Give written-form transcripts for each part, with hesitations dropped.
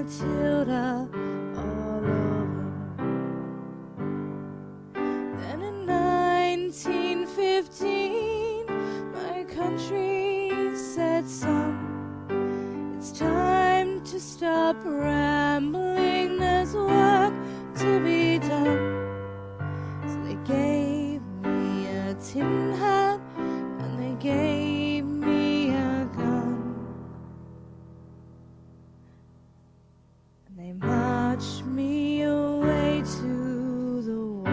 Matilda all over. Then in 1915, my country said, son, it's time to stop rambling, there's work to be done. So they gave me a tin hat and they gave me a gun. And they marched me away to the war.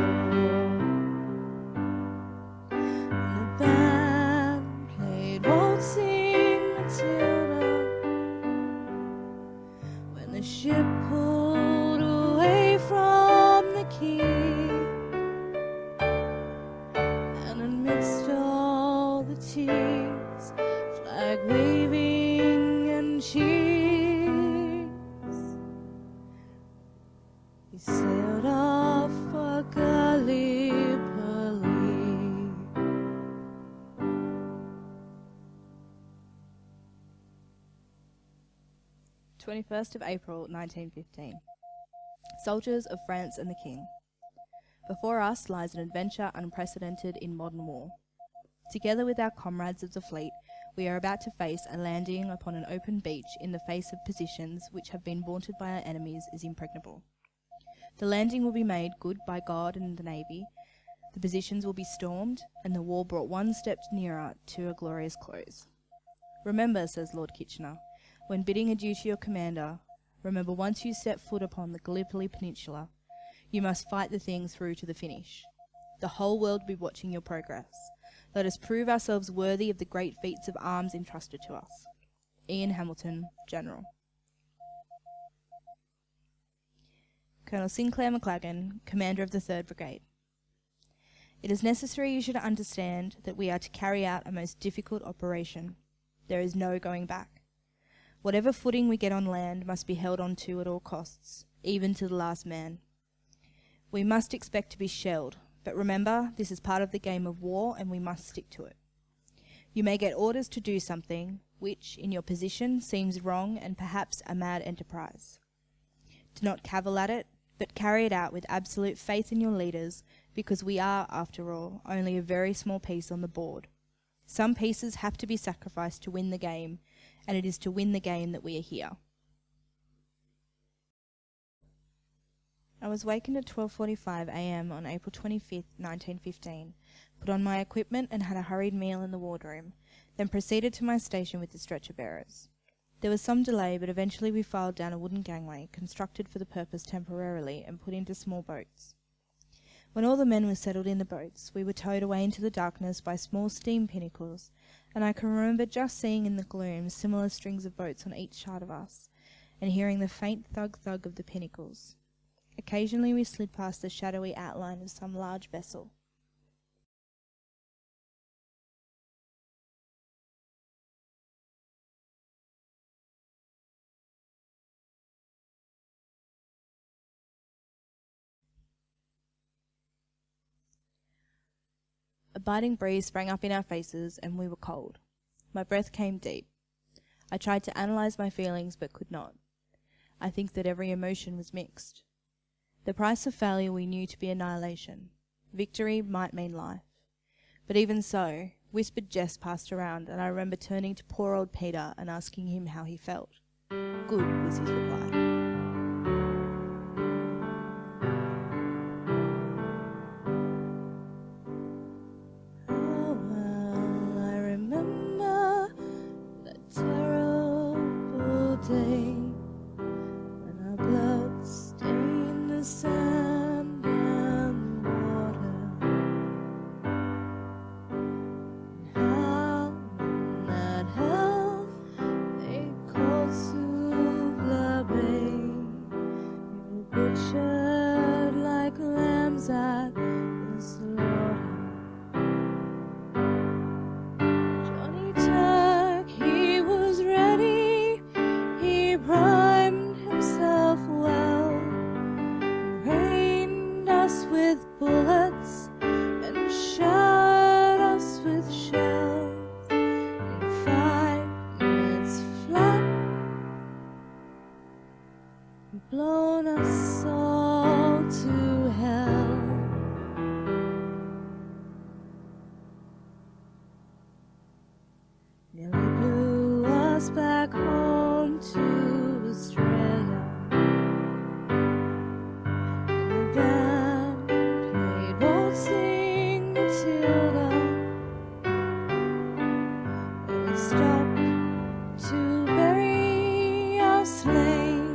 And the band played Waltzing Matilda. When the ship pulled away from the quay, and amidst all the tears, flag waving and cheers, we sailed off for Gallipoli. 21st of April 1915. Soldiers of France and the King. Before us lies an adventure unprecedented in modern war. Together with our comrades of the fleet, we are about to face a landing upon an open beach in the face of positions which have been vaunted by our enemies as impregnable. The landing will be made good by God and the Navy, the positions will be stormed, and the war brought one step nearer to a glorious close. Remember, says Lord Kitchener, when bidding adieu to your commander, remember once you step foot upon the Gallipoli Peninsula, you must fight the thing through to the finish. The whole world will be watching your progress. Let us prove ourselves worthy of the great feats of arms entrusted to us. Ian Hamilton, General. Colonel Sinclair McLagan, Commander of the 3rd Brigade. It is necessary you should understand that we are to carry out a most difficult operation. There is no going back. Whatever footing we get on land must be held on to at all costs, even to the last man. We must expect to be shelled, but remember, this is part of the game of war and we must stick to it. You may get orders to do something which, in your position, seems wrong and perhaps a mad enterprise. Do not cavil at it, but carry it out with absolute faith in your leaders, because we are, after all, only a very small piece on the board. Some pieces have to be sacrificed to win the game, and it is to win the game that we are here. I was wakened at 12:45 a.m. on April 25th, 1915, put on my equipment and had a hurried meal in the wardroom, then proceeded to my station with the stretcher bearers. There was some delay, but eventually we filed down a wooden gangway, constructed for the purpose temporarily, and put into small boats. When all the men were settled in the boats, we were towed away into the darkness by small steam pinnacles, and I can remember just seeing in the gloom similar strings of boats on each side of us, and hearing the faint thug-thug of the pinnacles. Occasionally we slid past the shadowy outline of some large vessel. A biting breeze sprang up in our faces, and we were cold. My breath came deep. I tried to analyse my feelings, but could not. I think that every emotion was mixed. The price of failure we knew to be annihilation. Victory might mean life. But even so, whispered jests passed around, and I remember turning to poor old Peter and asking him how he felt. Good, was his reply. Oh, well, I remember that terrible day when our blood stained the sand and the water, and how in that hell they called Suvla Bay, we were butchered like lambs at the slaughter. Johnny Turk, he was ready, he primed himself well, rained us with bullets and shot us with shells. In 5 minutes flat, blown us all to hell. Nearly blew us back home to Australia. And the band played Won't Sing Matilda. And we stopped to bury our slain.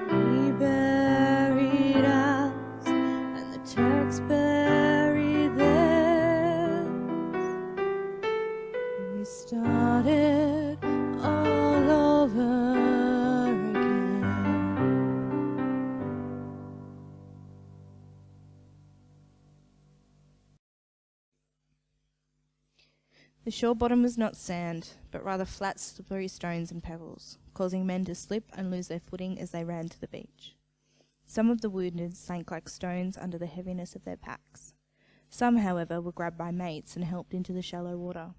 We buried ours, and the Turks buried theirs. We started all over again. The shore bottom was not sand, but rather flat, slippery stones and pebbles, causing men to slip and lose their footing as they ran to the beach. Some of the wounded sank like stones under the heaviness of their packs. Some, however, were grabbed by mates and helped into the shallow water.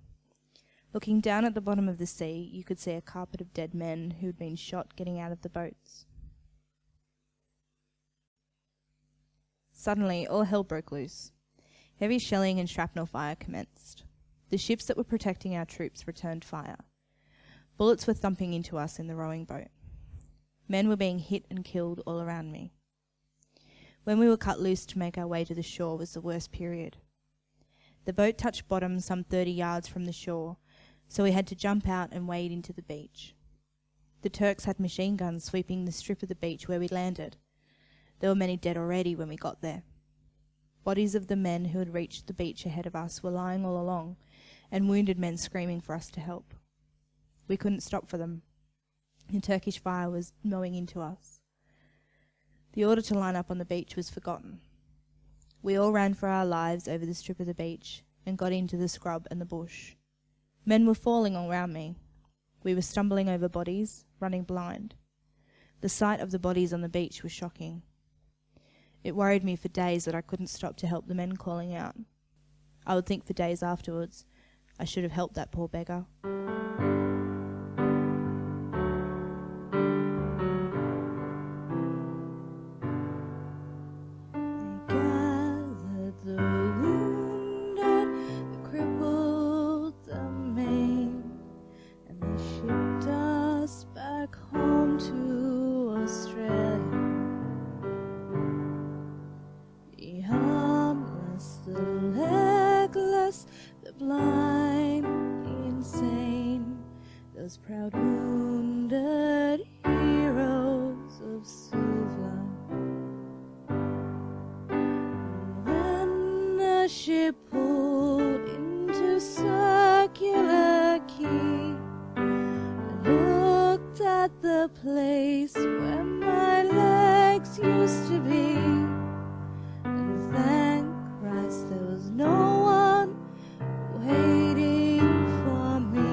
Looking down at the bottom of the sea, you could see a carpet of dead men who had been shot getting out of the boats. Suddenly, all hell broke loose. Heavy shelling and shrapnel fire commenced. The ships that were protecting our troops returned fire. Bullets were thumping into us in the rowing boat. Men were being hit and killed all around me. When we were cut loose to make our way to the shore was the worst period. The boat touched bottom some 30 yards from the shore, so we had to jump out and wade into the beach. The Turks had machine guns sweeping the strip of the beach where we landed. There were many dead already when we got there. Bodies of the men who had reached the beach ahead of us were lying all along, and wounded men screaming for us to help. We couldn't stop for them. The Turkish fire was mowing into us. The order to line up on the beach was forgotten. We all ran for our lives over the strip of the beach and got into the scrub and the bush. Men were falling all round me. We were stumbling over bodies, running blind. The sight of the bodies on the beach was shocking. It worried me for days that I couldn't stop to help the men calling out. I would think for days afterwards, I should have helped that poor beggar. They gathered the wounded, the crippled, the maimed, and they shipped us back home to Australia. The harmless, the legless, the blind, the insane, those proud wounded heroes of Suvla. When the ship pulled into Circular Quay, I looked at the place where my legs used to be, and thank Christ there was no one waiting for me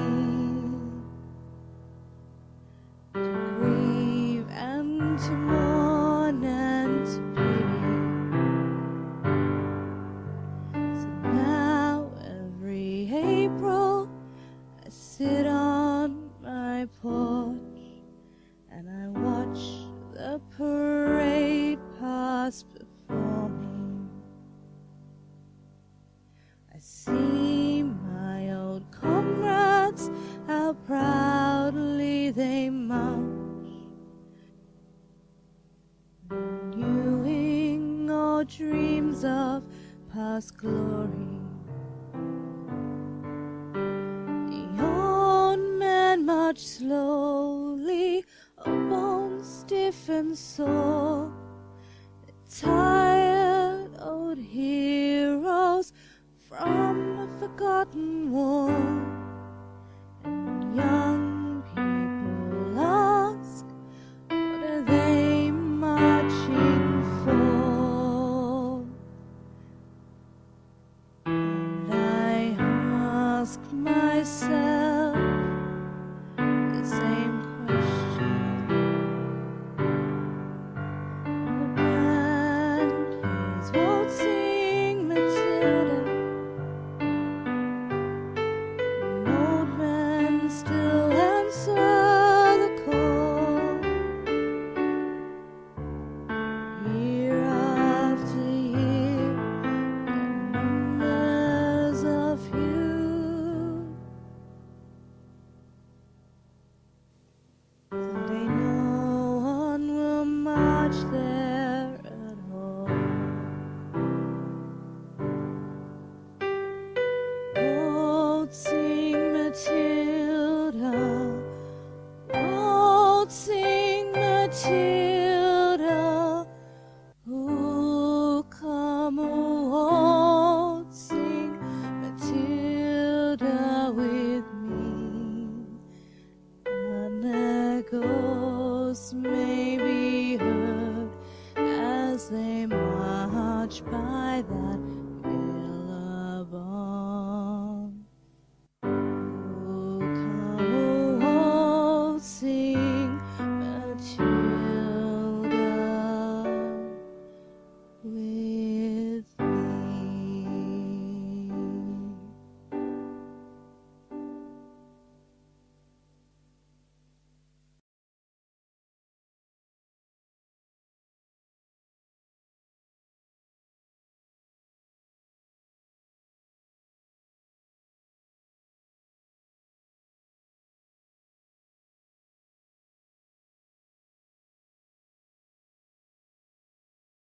to grieve and to mourn and to pity. So now every April I sit on my porch and I watch the parade pass before me. I see my old comrades, how proudly they march, renewing all dreams of past glory. The old men march slowly, a bone stiff and sore. The tired old heroes from a forgotten war, and young people ask, what are they marching for? And I ask myself the same question. The band plays Won't Sing Matilda. Old men still answer the call. smell